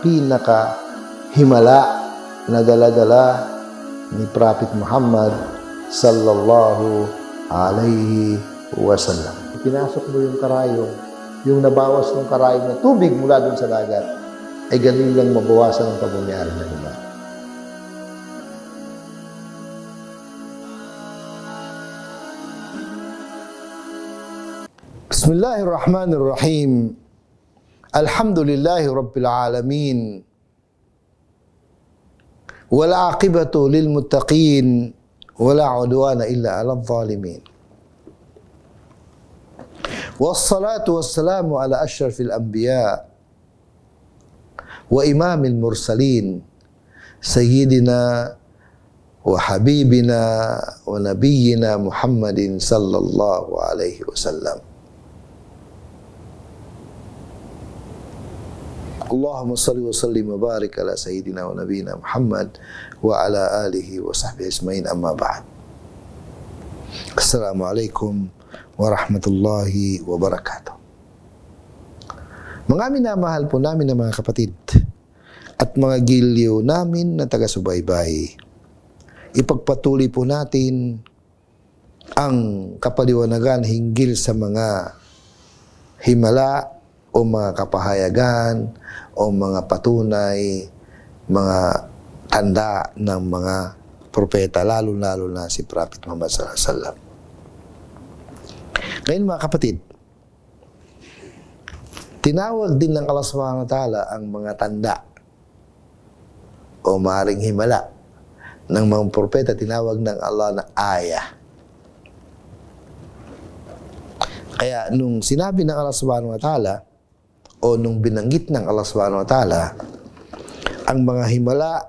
pinaka-himala na dala-dala ni Prophet Muhammad sallallahu alaihi wasallam. Pinasok mo yung karayong, yung nabawas ng karayong na tubig mula dun sa dagat, ay ganun lang mabawasan ang pagmamayari ng iba. Bismillahirrahmanirrahim. Alhamdulillahi Rabbil Alamin. Wala aqibatu lil muttaqin. Wala udwana illa ala zalimin. Wassalatu wassalamu ala ashrafil anbiya wa imamil mursalin sayyidina wa habibina wa nabiyyina Muhammadin sallallahu alaihi wasallam. Allahumma salli wa sallim wa barik ala sayyidina wa nabiyina Muhammad wa ala alihi wa sahbihi ajmain, amma ba'd. Assalamualaikum warahmatullahi wabarakatuh. Mga minamahal po namin na mga kapatid at mga giliw namin na taga-subaybay, ipagpatuloy po natin ang kapaliwanagan hinggil sa mga himala o mga kapahayagan o mga patunay, mga tanda ng mga propeta, lalo-lalo na si Prophet Muhammad sallallahu alaihi wasallam. Ngayon mga kapatid, tinawag din ng Allah subhanahu wa ta'ala ang mga tanda o maaaring himala ng mga propeta, tinawag ng Allah na ayah. Kaya nung sinabi ng Allah subhanahu wa ta'ala o nung binanggit ng Allah subhanahu wa ta'ala ang mga himala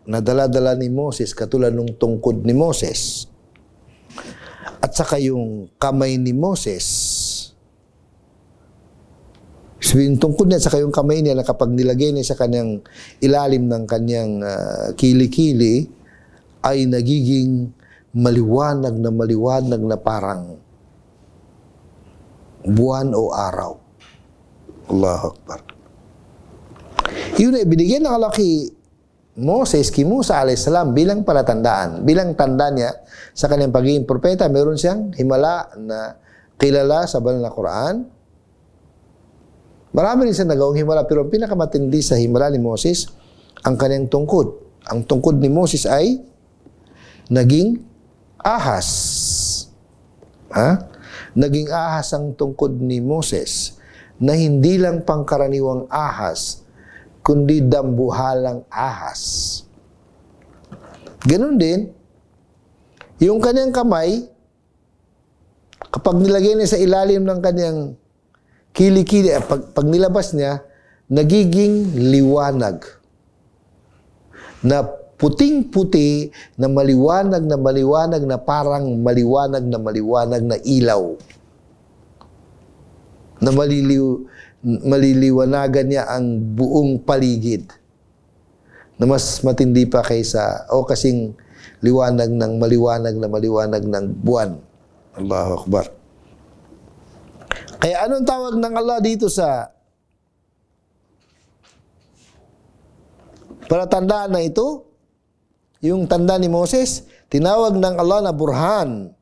na dala-dala ni Moses, katulad nung tungkod ni Moses at saka yung kamay ni Moses, sabihin tungkod niya at saka yung kamay niya na kapag nilagay niya sa kanyang ilalim ng kanyang kilikili ay nagiging maliwanag na parang buwan o araw. Allahu Akbar. Yun ay binigyan ng Allah kay Moses, kay Musa alayhis salam bilang palatandaan, bilang tanda niya sa kanyang pagiging propeta. Meron siyang himala na kilala sa banal na Quran. Marami rin siyang nagawang himala, pero ang pinakamatindi sa himala ni Moses, ang kanyang tungkod. Ang tungkod ni Moses ay naging ahas. Naging ahas ang tungkod ni Moses, na hindi lang pangkaraniwang ahas, kundi dambuhalang ahas. Ganun din, yung kanyang kamay, kapag nilagay niya sa ilalim ng kanyang kilikili, pag nilabas niya, nagiging liwanag. Na puting-puti, na maliwanag na parang maliwanag na ilaw. Na maliliwanagan niya ang buong paligid. Na mas matindi pa kaysa, kasing liwanag ng maliwanag ng buwan. Allahu Akbar. Kaya anong tawag ng Allah dito sa palatandaan na ito? Yung tanda ni Moses, tinawag ng Allah na burhan.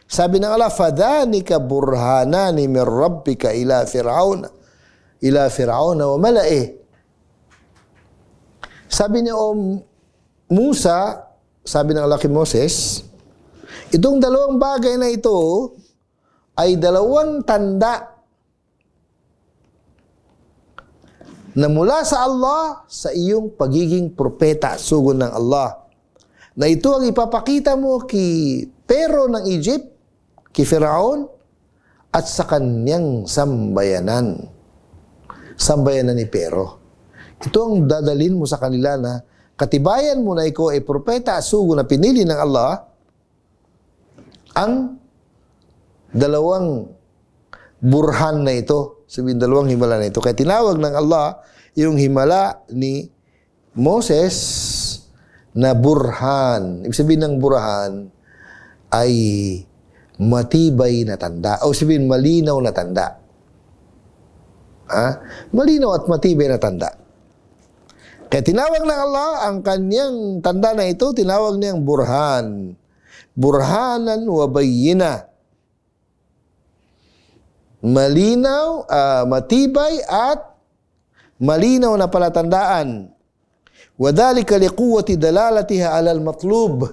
Sabi ng Allah, fadhanika burhanani min rabbika ila fir'auna wa mala'i. Sabi ni Musa, sabi ng Allah kay Moses, itong dalawang bagay na ito ay dalawang tanda na mula sa Allah sa iyong pagiging propeta, sugo ng Allah, na ito ang ipapakita mo kay Pero ng Egypt, kay Firaun, at sa kanyang sambayanan ni Pero. Ito ang dadalhin mo sa kanila na katibayan mo na ikaw ay propeta at sugo na pinili ng Allah, ang dalawang burhan na ito, sabihin dalawang himala na ito. Kaya tinawag ng Allah yung himala ni Moses na burhan. Ibig sabihin ng burhan ay matibay na tanda. O sabihin malinaw na tanda. Malinaw at matibay na tanda. Kaya tinawag ng Allah ang kanyang tanda na ito, tinawag niyang burhan. Burhanan wa bayyina. Malinaw, matibay at malinaw na palatandaan. Wadhalika liquwwati dalalatiha alal matlub.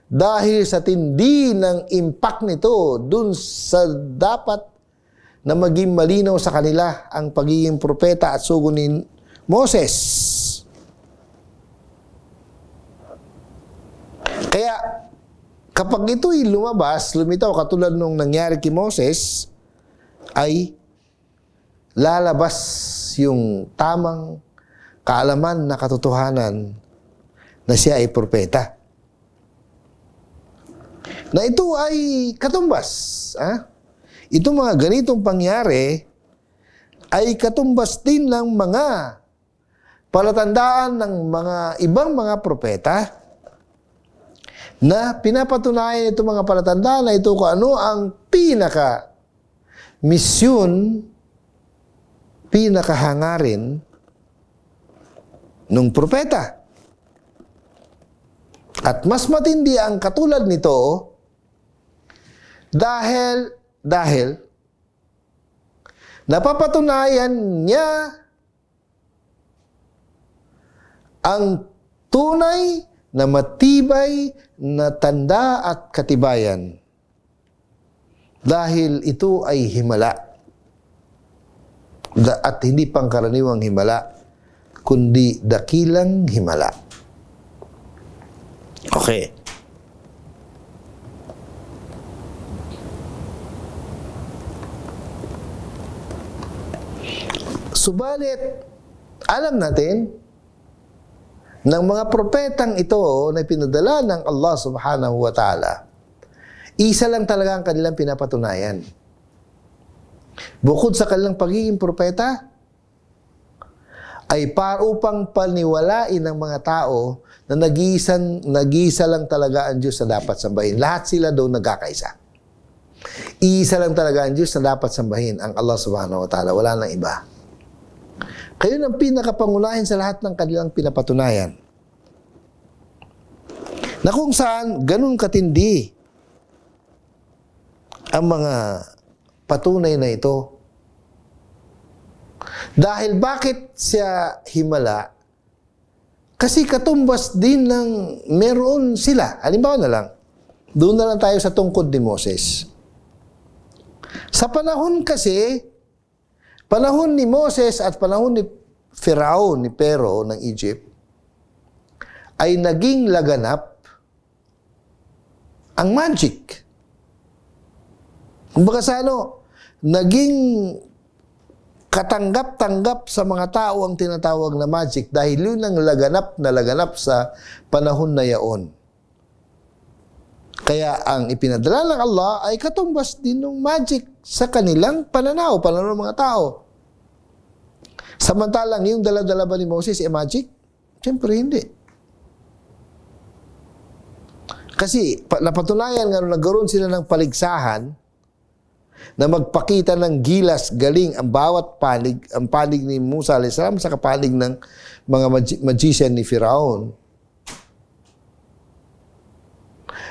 Dahil sa tindi ng impact nito dun sa dapat na maging malinaw sa kanila ang pagiging propeta at sugo ni Moses. Kaya kapag ito'y lumabas, lumitaw katulad nung nangyari kay Moses, ay lalabas yung tamang kaalaman na katotohanan na siya ay propeta. Na ito ay katumbas. Itong mga ganitong pangyari ay katumbas din ng mga palatandaan ng mga ibang mga propeta na pinapatunayan itong mga palatandaan na ito kung ano ang misyon, pinakahangarin ng propeta. At mas matindi ang katulad nito dahil napapatunayan niya ang tunay na matibay na tanda at katibayan. Dahil ito ay himala. At hindi pangkaraniwang himala, kundi dakilang himala. Okay. Subalit, alam natin ng mga propetang ito na pinadala ng Allah subhanahu wa ta'ala, isa lang talaga ang kanilang pinapatunayan. Bukod sa kanilang pagiging propeta, ay upang paniwalain ng mga tao na nag-iisa lang talaga ang Diyos na dapat sambahin. Lahat sila doon nagkakaisa. Iisa lang talaga ang Diyos na dapat sambahin, ang Allah subhanahu wa ta'ala. Wala nang iba. Kayo ang pinakapangunahin sa lahat ng kanilang pinapatunayan. Na kung saan, ganun katindi ang mga patunay na ito. Dahil bakit siya himala? Kasi katumbas din ng meron sila. Halimbawa na lang, doon na lang tayo sa tungkod ni Moses. Sa panahon kasi, panahon ni Moses at panahon ni Firaun, ni Pero ng Egypt, ay naging laganap ang magic. Kumbaga sa naging katanggap-tanggap sa mga tao ang tinatawag na magic dahil yun ang laganap sa panahon na yaon. Kaya ang ipinadala ng Allah ay katumbas din ng magic sa kanilang pananaw ng mga tao. Samantalang yung dala-dala ba ni Moses ay magic? Siyempre hindi. Kasi napatunayan nga nagkaroon sila ng paligsahan na magpakita ng gilas galing ang bawat panig, ang panig ni Musa alayhis salam sa kapanig ng mga magician ni Firaun.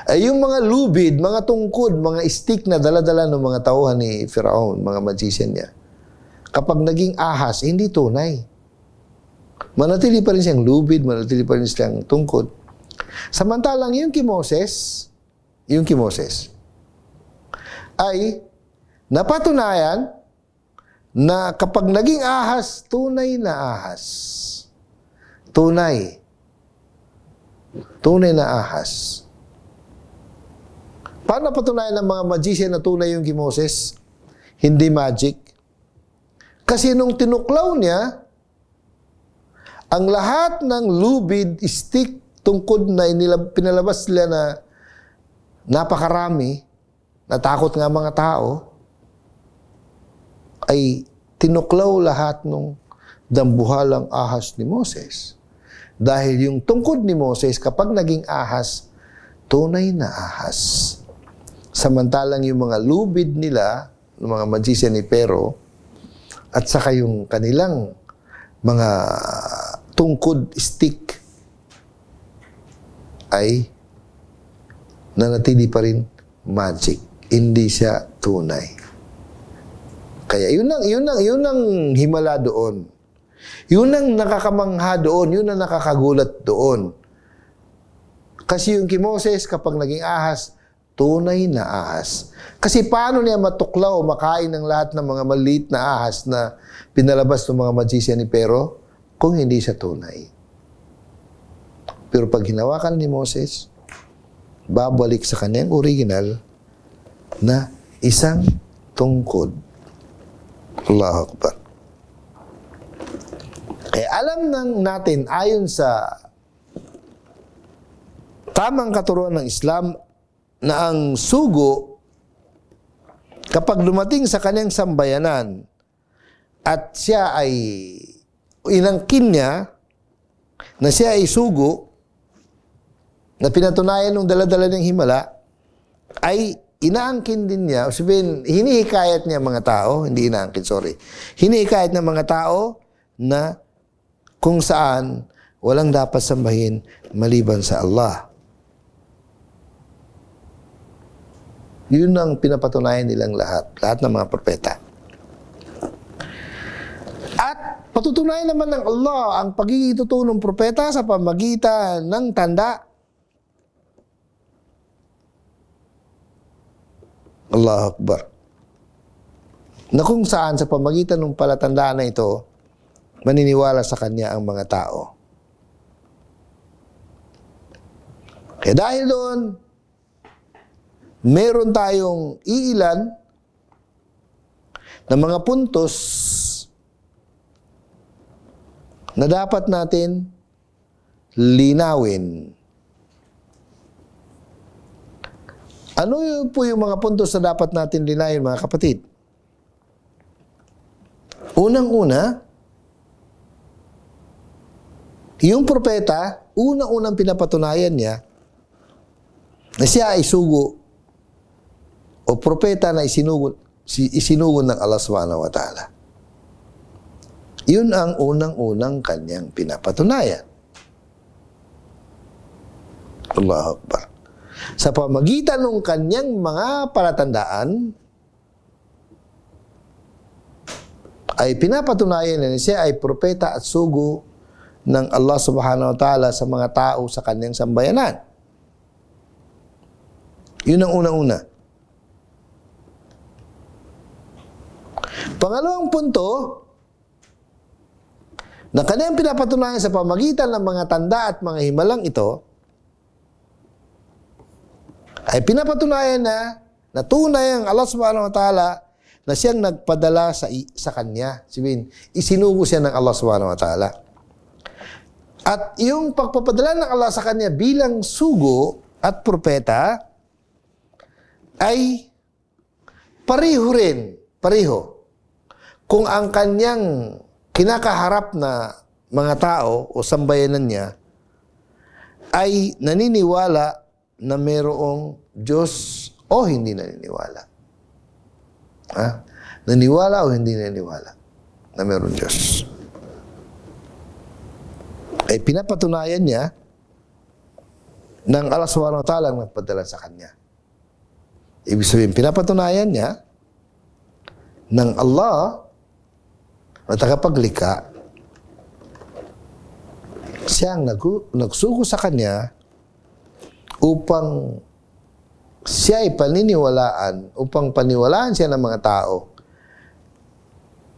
Ay yung mga lubid, mga tungkod, mga stick na dala-dala ng mga tauhan ni Firaun, mga magician niya, kapag naging ahas, hindi tunay. Manatili pa rin siyang lubid, manatili pa rin siyang tungkod. Samantalang yung kay Moses ay napatunayan na kapag naging ahas, tunay na ahas. Tunay. Tunay na ahas. Paano napatunayan ng mga magician na tunay yung kay Moses? Hindi magic. Kasi nung tinuklaw niya, ang lahat ng lubid, stick, tungkod na pinalabas nila na napakarami, natakot nga mga tao, ay tinuklaw lahat ng dambuhalang ahas ni Moses. Dahil yung tungkod ni Moses, kapag naging ahas, tunay na ahas. Samantalang yung mga lubid nila, ng mga magician ni Pero, at saka yung kanilang mga tungkod stick ay nanatili pa rin magic. Hindi siya tunay. Kaya yun ang himala doon. Yun ang nakakamangha doon. Yun ang nakakagulat doon. Kasi yung kay Moses, kapag naging ahas, tunay na ahas. Kasi paano niya matuklaw, makain ng lahat ng mga maliit na ahas na pinalabas ng mga magician ni Pero kung hindi siya tunay? Pero pag hinawakan ni Moses, babalik sa kanyang original na isang tungkod. Allahu Akbar. Kaya alam natin, ayon sa tamang katuruan ng Islam, na ang sugo, kapag dumating sa kanyang sambayanan at siya ay inangkin niya na siya ay sugo, na pinatunayan ng dala-dala ng himala, ay inaangkin din niya, o sabihin, hinihikayat niya mga tao, hindi inaangkin, sorry. Hinihikayat ng mga tao na kung saan walang dapat sambahin maliban sa Allah. Yun ang pinapatunayan nilang lahat ng mga propeta. At patutunayan naman ng Allah ang pagiging totoo ng propeta sa pamagitan ng tanda. Allahu Akbar. Na kung saan sa pamagitan ng palatandaan na ito, maniniwala sa kanya ang mga tao. Kaya dahil doon, meron tayong iilan na mga puntos na dapat natin linawin. Ano po yung mga puntos na dapat natin linawin, mga kapatid? Unang-una, yung propeta, unang-unang pinapatunayan niya na siya ay sugo o propeta na isinugon ng Allah subhanahu wa ta'ala. Yun ang unang-unang kanyang pinapatunayan. Allahu Akbar. Sa pamagitan ng kanyang mga palatandaan, ay pinapatunayan na siya ay propeta at sugo ng Allah subhanahu wa ta'ala sa mga tao sa kanyang sambayanan. Yun ang unang-una. Pangalawang punto, na kanyang pinapatunayan sa pamagitan ng mga tanda at mga himalang ito, ay pinapatunayan na tunay ang Allah subhanahu wa ta'ala na siyang nagpadala sa kanya. Sabihin, isinugo siya ng Allah subhanahu wa ta'ala. At yung pagpapadala ng Allah sa kanya bilang sugo at propeta ay pareho rin, pareho. Kung ang kanyang kinakaharap na mga tao o sambayanan niya ay naniniwala na mayroong Diyos o hindi naniniwala. Ha? Naniwala o hindi naniniwala na mayroong Diyos. Ay pinapatunayan niya ng Allah subhanahu wa ta'ala ang nagpadala sa kanya. Ibig sabihin, pinapatunayan niya ng Allah na tagapaglikha, siyang nagsugo sa kanya upang siya ay paniniwalaan, upang paniwalaan siya ng mga tao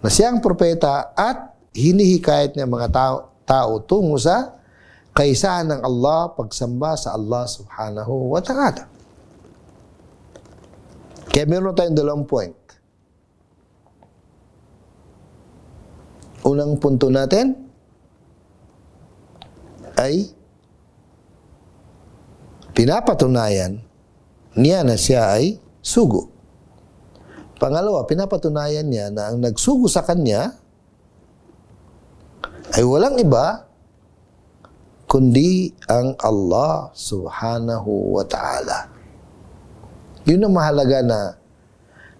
na siyang propeta at hinihikayat niya mga tao tungo sa kaisahan ng Allah, pagsamba sa Allah subhanahu wa ta'ala. Kaya meron tayong dalawang point. Unang punto natin ay pinapatunayan niya na siya ay sugo. Pangalawa, pinapatunayan niya na ang nagsugo sa kanya ay walang iba kundi ang Allah subhanahu wa ta'ala. Yun ang mahalaga na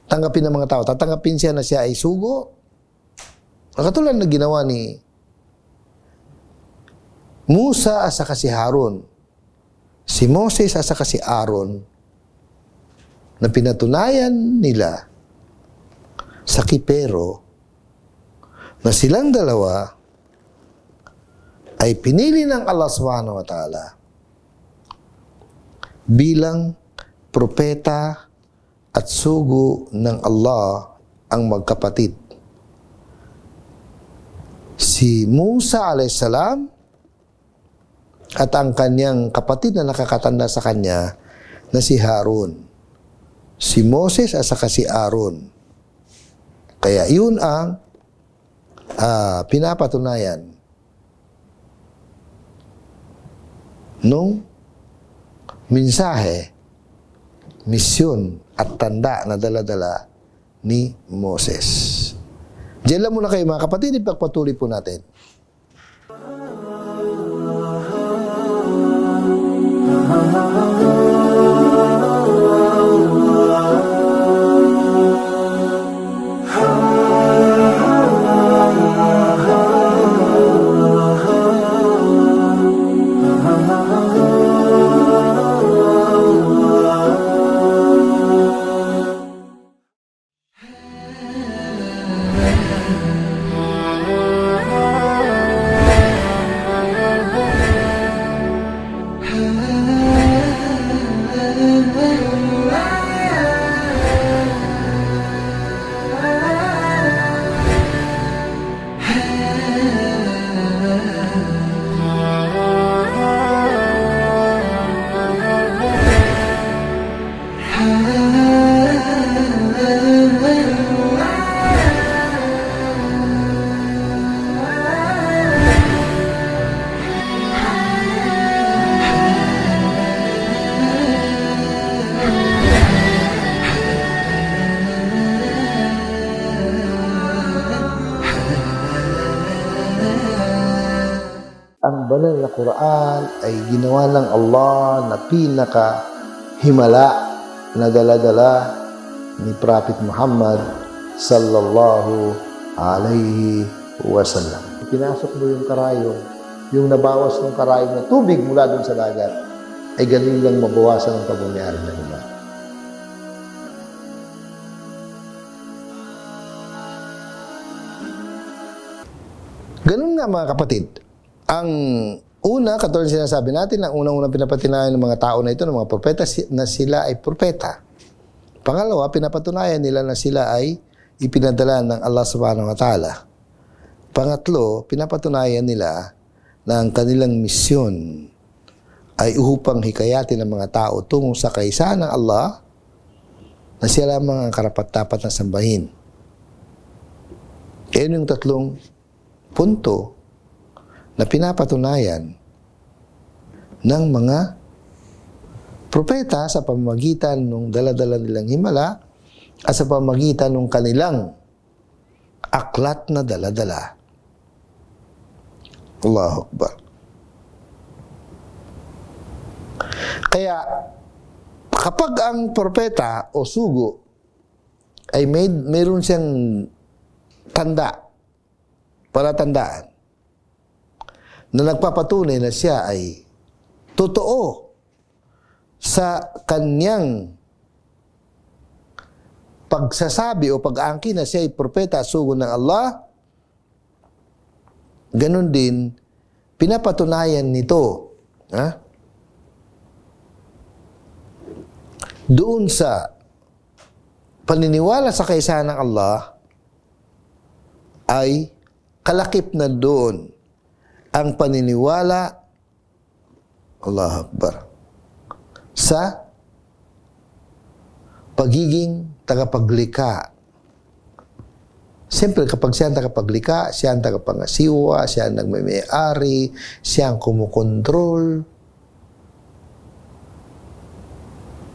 tanggapin ng mga tao. Tatanggapin siya na siya ay sugo. Katulad na ginawa ni Musa at saka si Harun. Si Moses at saka si Aaron na pinatunayan nila sa kipero na silang dalawa ay pinili ng Allah subhanahu wa ta'ala bilang propeta at sugo ng Allah ang magkapatid. Si Musa a.s. at ang kanyang kapatid na nakakatanda sa kanya na si Harun. Si Moses at saka si Aaron. Kaya yun ang pinapatunayan nung mensahe, misyon at tanda na dala-dala ni Moses. Diyan lang muna kayo mga kapatid, ipagpatuloy po natin. Ang banal na Quran ay ginawa ng Allah na pinaka-himala na dala-dala ni Prophet Muhammad sallallahu alaihi wasallam. Pinasok mo yung karayong, yung nabawas ng karayong na tubig mula dun sa dagat, ay ganun lang mabawasan ang pagmamahari ng iba. Ganun nga mga kapatid. Ang una, katulad sinasabi natin, ang unang-unang pinapatunayan ng mga tao na ito, ng mga propeta, na sila ay propeta. Pangalawa, pinapatunayan nila na sila ay ipinadala ng Allah subhanahu wa ta'ala. Pangatlo, pinapatunayan nila na ang kanilang misyon ay upang hikayatin ng mga tao tungo sa kaisahan ng Allah na siya lamang ang karapat-dapat na sambahin. Yan yung tatlong punto na pinapatunayan ng mga propeta sa pamamagitan ng dala-dala nilang himala at sa pamamagitan ng kanilang aklat na dala-dala. Allahu Akbar. Kaya kapag ang propeta o sugo ay mayroon siyang tanda, palatandaan, na nagpapatunay na siya ay totoo sa kanyang pagsasabi o pag-aangkin na siya ay propeta at sugo ng Allah, ganun din, pinapatunayan nito doon sa paniniwala sa kaisahan ng Allah ay kalakip na doon ang paniniwala, Allahu Akbar, sa pagiging tagapaglikha. Siyempre, kapag siya ang tagapaglikha, siya ang tagapangasiwa, siya ang nagmay-ari, siya ang kumukontrol,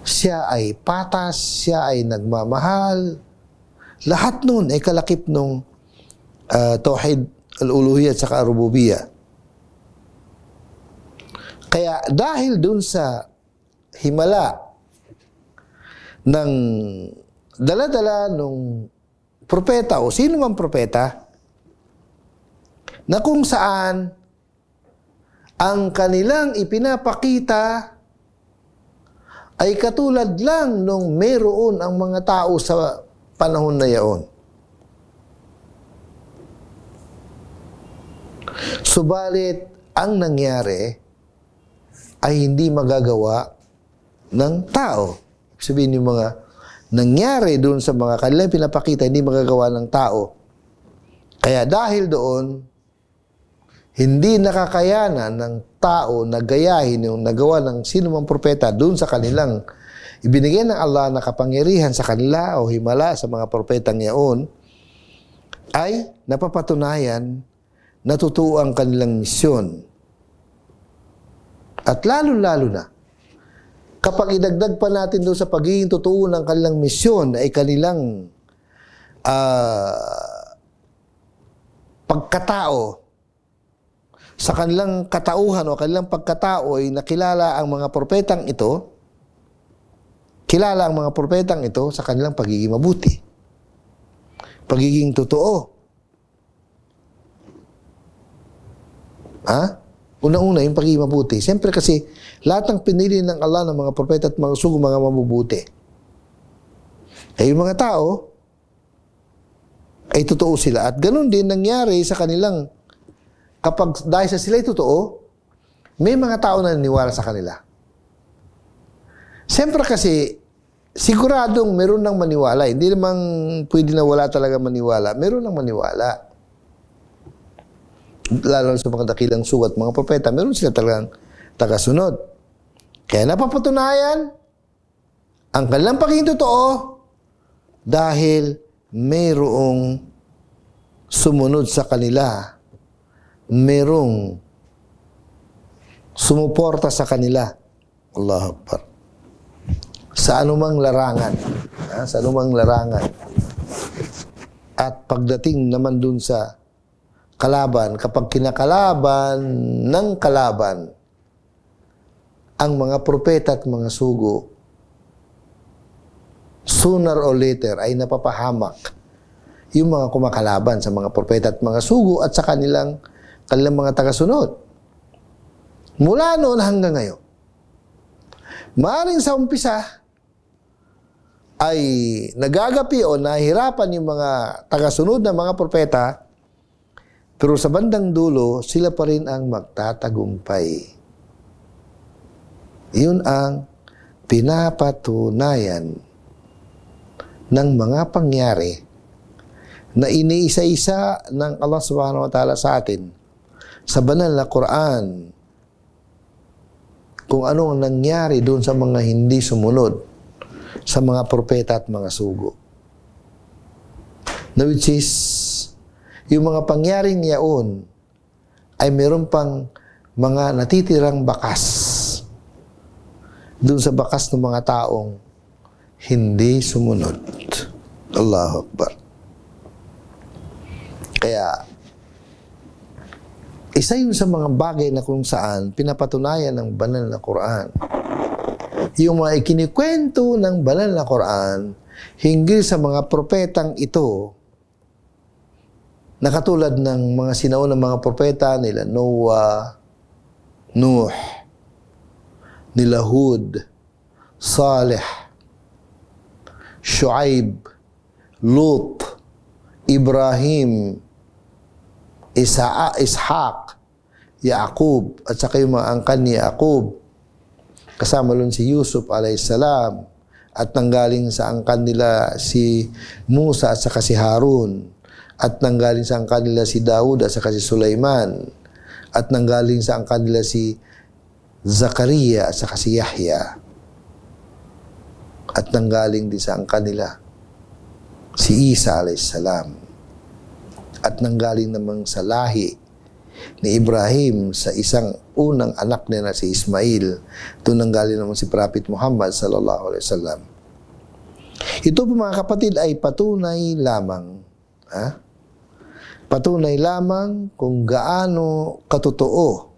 siya ay patas, siya ay nagmamahal. Lahat nun ay kalakip nung tauhid al-uluhiyya at saka ar-rububiyyah. Kaya dahil dun sa himala ng dala-dala nung propeta o sino man propeta, na kung saan ang kanilang ipinapakita ay katulad lang nung meron ang mga tao sa panahon na yaon. Subalit, ang nangyari ay hindi magagawa ng tao. Sabihin yung mga nangyari doon sa mga kanilang pinapakita, hindi magagawa ng tao. Kaya dahil doon, hindi nakakayanan ng tao na gayahin yung nagawa ng sino mang propeta doon sa kanilang ibinigay ng Allah na kapangyarihan sa kanila o himala sa mga propetang yaon, ay napapatunayan na totoo ang kanilang misyon. At lalo-lalo na, kapag idagdag pa natin doon sa pagiging totoo ng kanilang misyon ay kanilang pagkatao, sa kanilang katauhan o kanilang pagkatao ay nakilala ang mga propetang ito, kilala ang mga propetang ito sa kanilang pagiging mabuti, pagiging totoo. Una-una, yung pagiging mabuti. Siyempre kasi, lahat ng pinili ng Allah ng mga propeta at mga sugo, mga mabubuti. Eh, yung mga tao, ay totoo sila. At ganun din nangyari sa kanilang, kapag dahil sa sila ay totoo, may mga tao na naniwala sa kanila. Siyempre kasi, siguradong meron nang maniwala. Hindi namang pwede na wala talaga maniwala. Meron nang maniwala. Lalo sa mga dakilang sugat, mga propeta, meron sila talagang tagasunod. Kaya napapatunayan ang kanilang pagiging totoo dahil mayroong sumunod sa kanila, mayroong sumuporta sa kanila. Allahu Akbar. Sa anumang larangan. Sa anumang larangan. At pagdating naman dun sa kalaban, kapag kinakalaban ng kalaban ang mga propeta at mga sugo, sooner or later ay napapahamak yung mga kumakalaban sa mga propeta at mga sugo at sa kanilang mga tagasunod. Mula noon hanggang ngayon, maaaring sa umpisa ay nagagapi o nahihirapan yung mga tagasunod ng mga propeta, pero sa bandang dulo, sila pa rin ang magtatagumpay. Yun ang pinapatunayan ng mga pangyari na iniisa-isa ng Allah subhanahu wa ta'ala sa atin sa banal na Quran, kung ano ang nangyari doon sa mga hindi sumunod sa mga propeta at mga sugo. Na which is, yung mga pangyaring yaon ay meron pang mga natitirang bakas doon sa bakas ng mga taong hindi sumunod. Allahu Akbar. Kaya, isa yun sa mga bagay na kung saan pinapatunayan ng banal na Quran. Yung mga ikinikwento ng banal na Quran hinggil sa mga propetang ito, na katulad ng mga sinaunang mga propeta nila Noah, Nuh, nila Hud, Saleh, Shuaib, Lut, Ibrahim, Ishaq, Yaqub, at saka yung mga angkan ni Yaqub, kasama nun si Yusuf alayhisalam, at nanggaling sa angkan nila si Musa at saka si Harun, at nanggaling sa angkan nila si Daud at saka si Sulaiman, at nanggaling sa angkan nila si Zakaria at saka si Yahya, at nanggaling din sa angkan nila si Isa alayhisalam, at nanggaling namang sa lahi ni Ibrahim sa isang unang anak niya na si Ismail. Doon nanggaling naman si Prophet Muhammad sallallahu alaihi wasallam. Ito po mga kapatid ay patunay lamang, patunay lamang kung gaano katotoo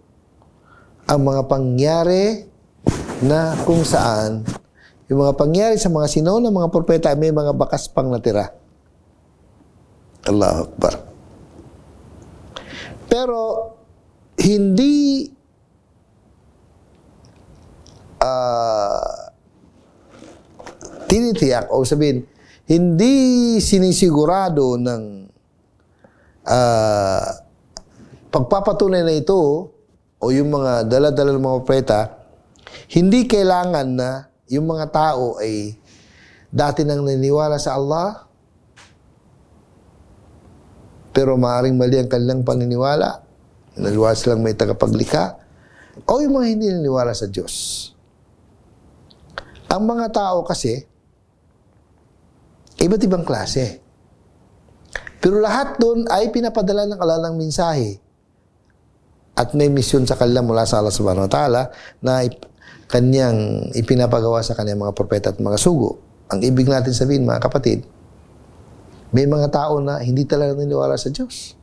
ang mga pangyari na kung saan yung mga pangyari sa mga sinaunang mga propeta ay may mga bakas pang natira. Allahu Akbar. Pero hindi tinitiyak o sabihin, hindi sinisigurado ng pagpapatunay na ito o yung mga dala-dala ng mga propeta, hindi kailangan na yung mga tao ay dati nang naniniwala sa Allah, pero maaaring mali ang kanilang paniniwala, naniniwala silang may tagapaglikha, o yung mga hindi naniniwala sa Diyos. Ang mga tao kasi, iba't ibang klase. Pero lahat doon ay pinapadala ng Allah ng mensahe at may misyon sa kanila mula sa Allah subhanahu wa ta'ala na kanyang ipinapagawa sa kanyang mga propeta at mga sugo. Ang ibig natin sabihin, mga kapatid, may mga tao na hindi talaga naniniwala sa Diyos.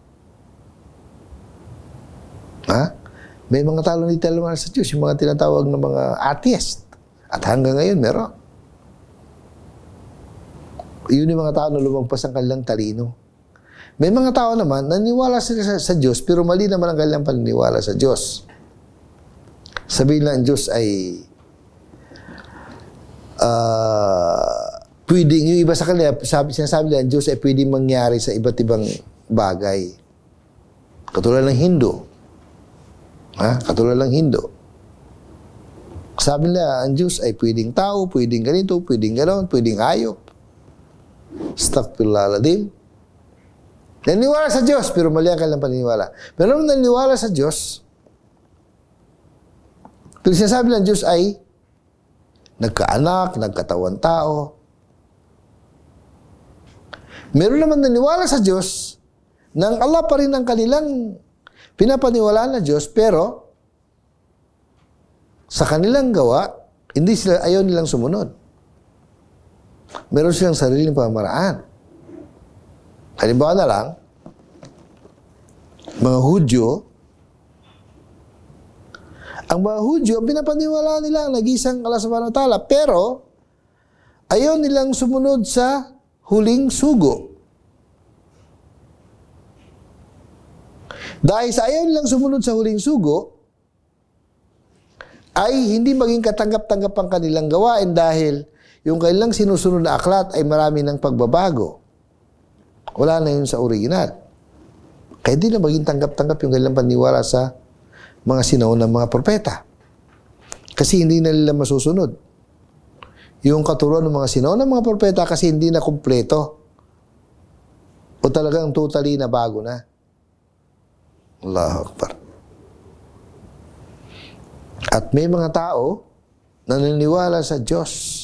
May mga tao na hindi talaga naniniwala sa Diyos, yung mga tinatawag na mga atheist. At hanggang ngayon, meron. Yun yung mga tao na lumagpas ang kanilang talino. May mga tao naman, naniniwala sila sa Diyos, pero mali naman ang kanilang paniniwala sa Diyos. Sabihin lang, Diyos ay pwedeng, yung iba sa kanila, sinasabi nila, Diyos ay pwedeng mangyari sa iba't ibang bagay. Katulad ng Hindu. Katulad ng Hindu. Sabi nila, ang Diyos ay pwedeng tao, pwedeng ganito, pwedeng gano'n, pwedeng hayop. Astaghfirullahaladzim. Naniniwala sa Diyos, pero mali ang kanilang paniniwala. Pero nung naniniwala sa Diyos, pero sinasabi ng Diyos ay nagkaanak, nagkatawan tao. Meron naman naniwala sa Diyos nang Allah pa rin ang kanilang pinapaniwalaan na Diyos, pero sa kanilang gawa, hindi sila, ayaw nilang sumunod. Meron silang sariling pamamaraan. Halimbawa na lang, mga Hudyo, ang mga Hudyo, pinapaniwalaan nila ang nag-isang Allah subhanahu wa ta'ala, pero ayaw nilang sumunod sa huling sugo. Dahil sa ayaw nilang sumunod sa huling sugo, ay hindi maging katanggap-tanggap ang kanilang gawain dahil yung kanilang sinusunod na aklat ay marami ng pagbabago. Wala na yun sa original. Kaya di na maging tanggap-tanggap yung kanilang paniwala sa mga sinaunang ng mga propeta. Kasi hindi na nila masusunod yung katuruan ng mga sinaunang ng mga propeta kasi hindi na kumpleto o talagang totally na bago na. Allahu Akbar. At may mga tao na naniniwala sa Diyos,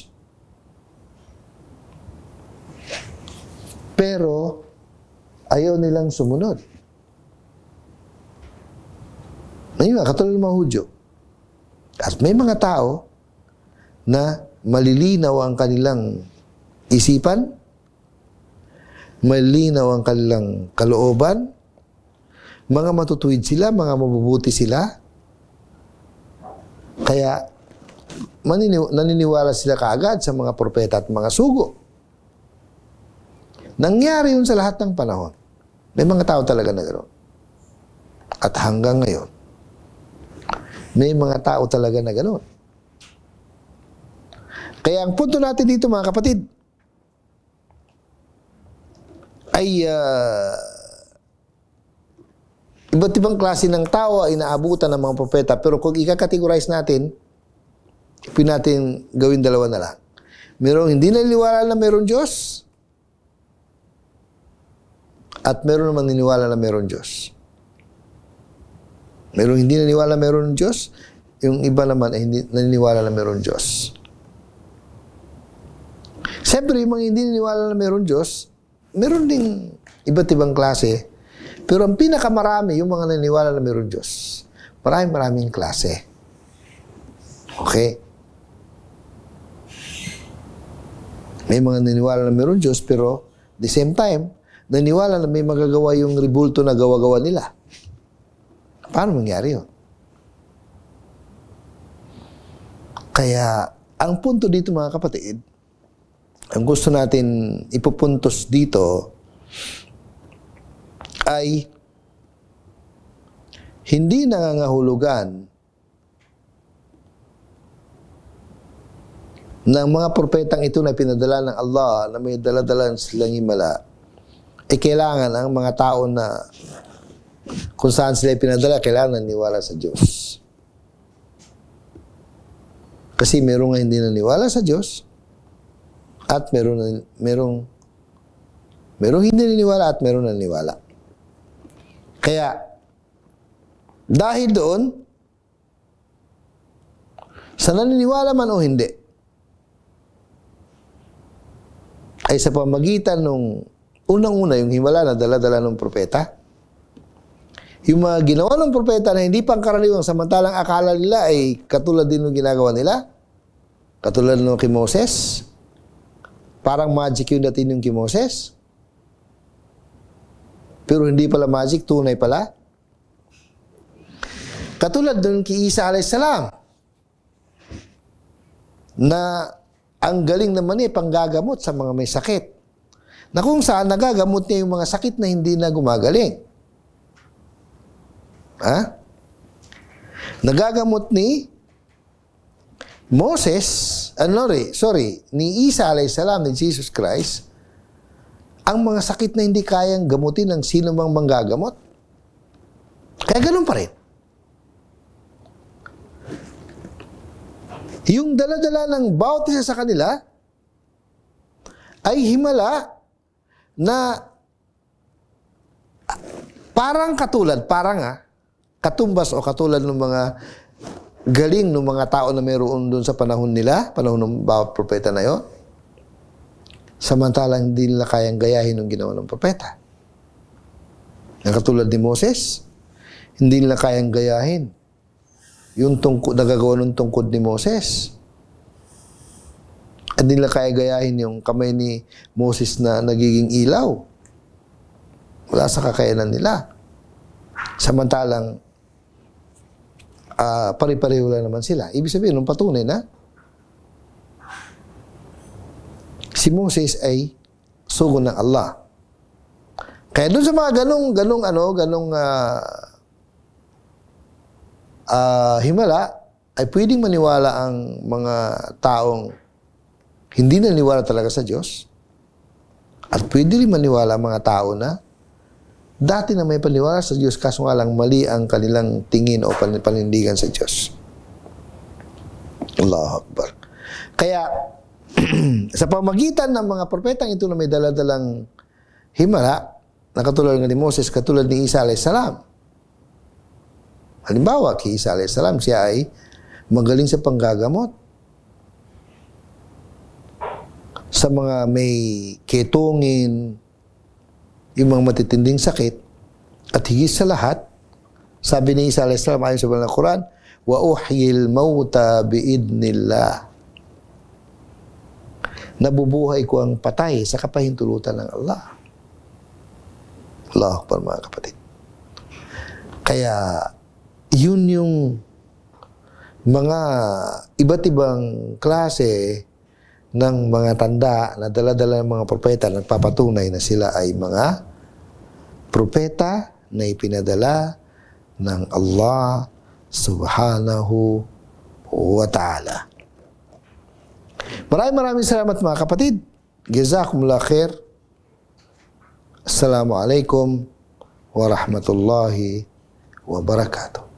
pero ayaw nilang sumunod. Ngayon, katulad ng mga Hudyo. At may mga tao na malilinaw ang kanilang isipan, malinaw ang kanilang kalooban, mga matutuwid sila, mga mabubuti sila, kaya naniniwala sila kaagad sa mga propeta at mga sugo. Nangyari yun sa lahat ng panahon. May mga tao talaga na gano'n. At hanggang ngayon, may mga tao talaga na gano'n. Kaya ang punto natin dito, mga kapatid, ay iba't ibang klase ng tao ay naabutan ng mga propeta. Pero kung i-categorize natin, ipin natin gawin dalawa na lang. Merong hindi naniniwala na mayroong Diyos, at meron naman niniwala na mayroong Diyos. Merong hindi naniniwala na mayroong Diyos, yung iba naman ay hindi naniniwala na mayroong Diyos. Siyempre, yung mga hindi naniniwala na mayroong Diyos, meron ding iba't ibang klase. Pero ang pinakamarami, yung mga naniniwala na mayroong Diyos. Maraming klase. Okay? May mga naniniwala na mayroong Diyos, pero the same time, naniniwala na may magagawa yung ribulto na gawa-gawa nila. Paano mangyari yun? Kaya, ang punto dito, mga kapatid, ang gusto natin ipupuntos dito ay hindi nangangahulugan ng mga propetang ito na pinadala ng Allah na may daladalan silang himala, kailangan ang mga tao na kung saan sila pinadala, kailangan naniwala sa Diyos. Kasi merong nga hindi naniwala sa Diyos at merong hindi naniwala at merong naniwala. Kaya, dahil doon, sa naniniwala man o hindi, ay sa pamagitan nung unang-una, yung himala na dala-dala ng propeta, yung mga ginawa ng propeta na hindi pangkaraniwang samantalang akala nila ay katulad din ng ginagawa nila, katulad ng kay Moses, parang magic yung dating yung kay Moses, pero hindi pala magic, tunay pala. Katulad ng kay Isa a.s. na ang galing naman panggagamot sa mga may sakit. Na kung saan nagagamot niya yung mga sakit na hindi na gumagaling. Nagagamot ni Moses, ni Isa a.s. ni Jesus Christ, ang mga sakit na hindi kayang gamutin ng sino mang manggagamot. Kaya ganun pa rin. Yung dala-dala ng bawat isa sa kanila ay himala na katumbas o katulad ng mga galing ng mga tao na mayroon doon sa panahon nila, panahon ng bawat propeta na yon. Samantalang hindi nila kayang gayahin ng ginawa ng propeta. Ang katulad ni Moses, hindi nila kayang gayahin yung nagagawa ng tungkod ni Moses. At hindi nila kaya gayahin yung kamay ni Moses na nagiging ilaw. Wala sa kakayanan nila. Samantalang, pare-pareho lang naman sila. Ibig sabihin, nung patunay na, si Moses ay sugo ng Allah. Kaya doon sa mga ganong himala, ay pwedeng maniwala ang mga taong hindi naniwala talaga sa Diyos. At pwede rin maniwala ang mga tao na dati na may paniwala sa Diyos, kaso nga lang mali ang kanilang tingin o panindigan sa Diyos. Allahu Akbar. Kaya, sa pamagitan ng mga propetang ito na may daladalang himala, na katulad ni Moses, katulad ni Isa a.s. Halimbawa, kay Isa a.s. siya ay magaling sa panggagamot. Sa mga may ketungin, yung mga matitinding sakit, at higit sa lahat, sabi ni Isa a.s. ayon sa Banal na Quran, wa uhyil mauta biidnillah. Nabubuhay ko ang patay sa kapahintulutan ng Allah. Allahu Akbar, mga kapatid. Kaya, yun yung mga iba't ibang klase ng mga tanda na dala-dala ng mga propeta nagpapatunay na sila ay mga propeta na ipinadala ng Allah subhanahu wa ta'ala. Maraming salamat mga kapatid. Jazakumullah khair. Assalamualaikum warahmatullahi wabarakatuh.